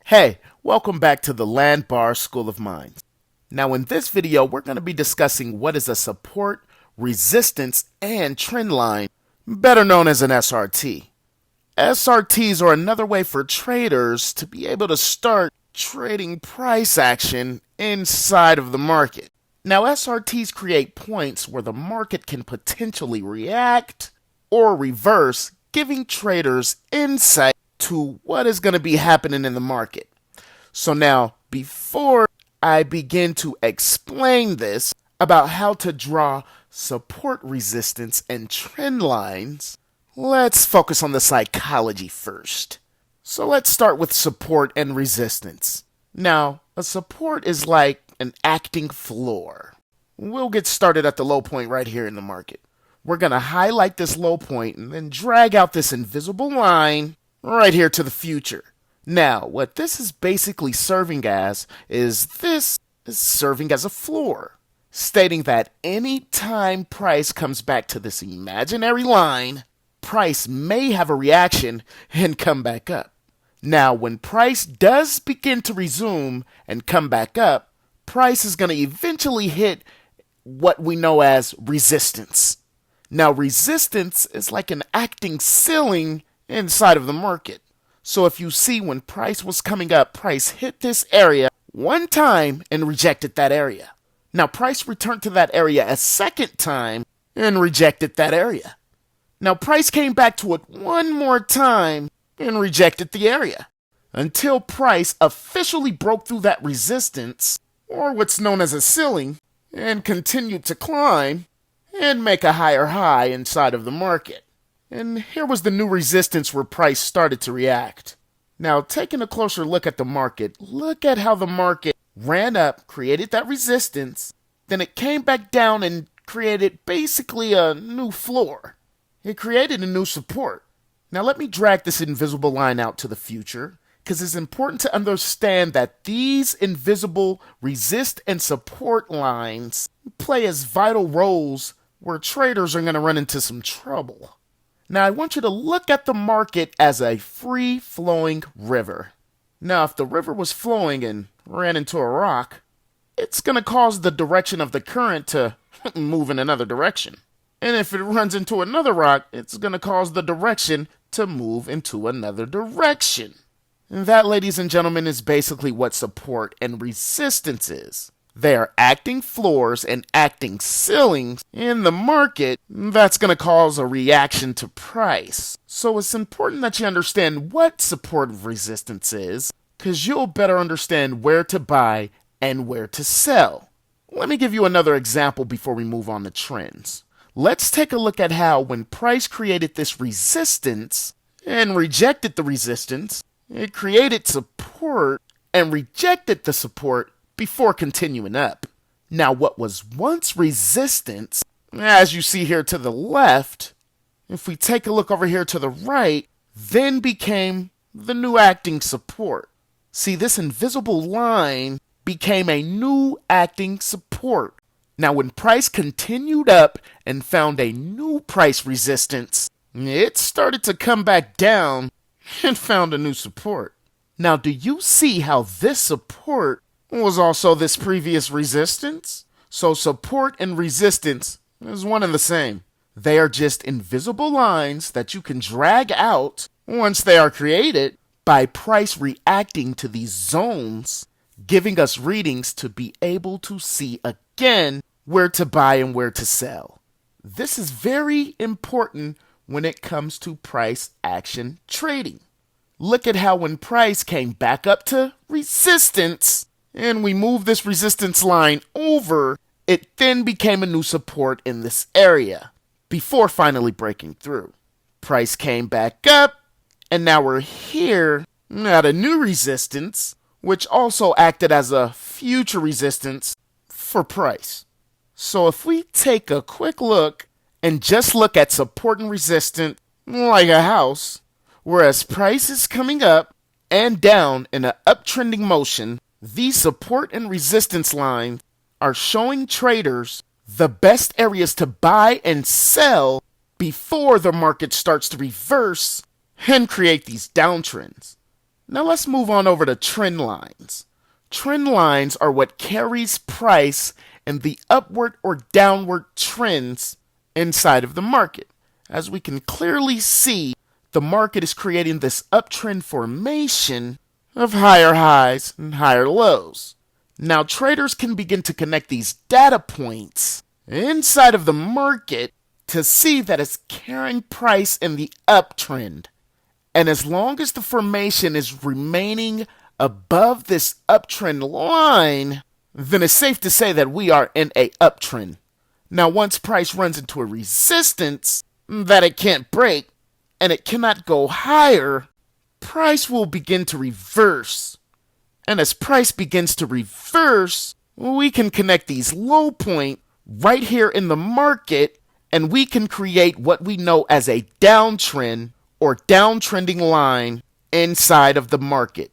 Hey, welcome back to the Landbar School of Mines. Now in this video, we're going to be discussing what is a support, resistance, and trend line, better known as an SRT. SRTs are another way for traders to be able to start trading price action inside of the market. Now SRTs create points where the market can potentially react or reverse, giving traders insight to what is going to be happening in the market. So now, before I begin to explain this about how to draw support, resistance, and trend lines, let's focus on the psychology first. So let's start with support and resistance. Now, a support is like an acting floor. We'll get started at the low point right here in the market. We're going to highlight this low point and then drag out this invisible line right here to the future. Now, what this is basically serving as is serving as a floor, stating that any time price comes back to this imaginary line, price may have a reaction and come back up. Now, when price does begin to resume and come back up, price is going to eventually hit what we know as resistance. Now, resistance is like an acting ceiling inside of the market. So if you see when price was coming up, price hit this area one time and rejected that area. Now price returned to that area a second time and rejected that area. Now price came back to it one more time and rejected the area until price officially broke through that resistance, or what's known as a ceiling, and continued to climb and make a higher high inside of the market. And here was the new resistance where price started to react. Now, taking a closer look at the market, look at how the market ran up, created that resistance, then it came back down and created basically a new floor. It created a new support. Now, let me drag this invisible line out to the future, because it's important to understand that these invisible resist and support lines play as vital roles where traders are going to run into some trouble. Now, I want you to look at the market as a free-flowing river. Now, if the river was flowing and ran into a rock, it's going to cause the direction of the current to move in another direction. And if it runs into another rock, it's going to cause the direction to move into another direction. And that, ladies and gentlemen, is basically what support and resistance is. They are acting floors and acting ceilings in the market that's going to cause a reaction to price. So it's important that you understand what support and resistance is, because you'll better understand where to buy and where to sell. Let me give you another example before we move on to trends. Let's take a look at how when price created this resistance and rejected the resistance, it created support and rejected the support before continuing up. Now, what was once resistance, as you see here to the left, if we take a look over here to the right, then became the new acting support. See, this invisible line became a new acting support. Now, when price continued up and found a new price resistance, it started to come back down and found a new support. Now, do you see how this support was also this previous resistance? So support and resistance is one and the same. They are just invisible lines that you can drag out once they are created by price reacting to these zones, giving us readings to be able to see again where to buy and where to sell. This is very important when it comes to price action trading. Look at how when price came back up to resistance, and we move this resistance line over, it then became a new support in this area before finally breaking through. Price came back up, and now we're here at a new resistance, which also acted as a future resistance for price. So if we take a quick look and just look at support and resistance like a house, whereas price is coming up and down in an uptrending motion, these support and resistance lines are showing traders the best areas to buy and sell before the market starts to reverse and create these downtrends. Now let's move on over to trend lines. Trend lines are what carries price in the upward or downward trends inside of the market. As we can clearly see, the market is creating this uptrend formation of higher highs and higher lows. Now traders can begin to connect these data points inside of the market to see that it's carrying price in the uptrend. And as long as the formation is remaining above this uptrend line, then it's safe to say that we are in a uptrend. Now once price runs into a resistance that it can't break and it cannot go higher, price will begin to reverse. And as price begins to reverse, we can connect these low points right here in the market, and we can create what we know as a downtrend or downtrending line inside of the market.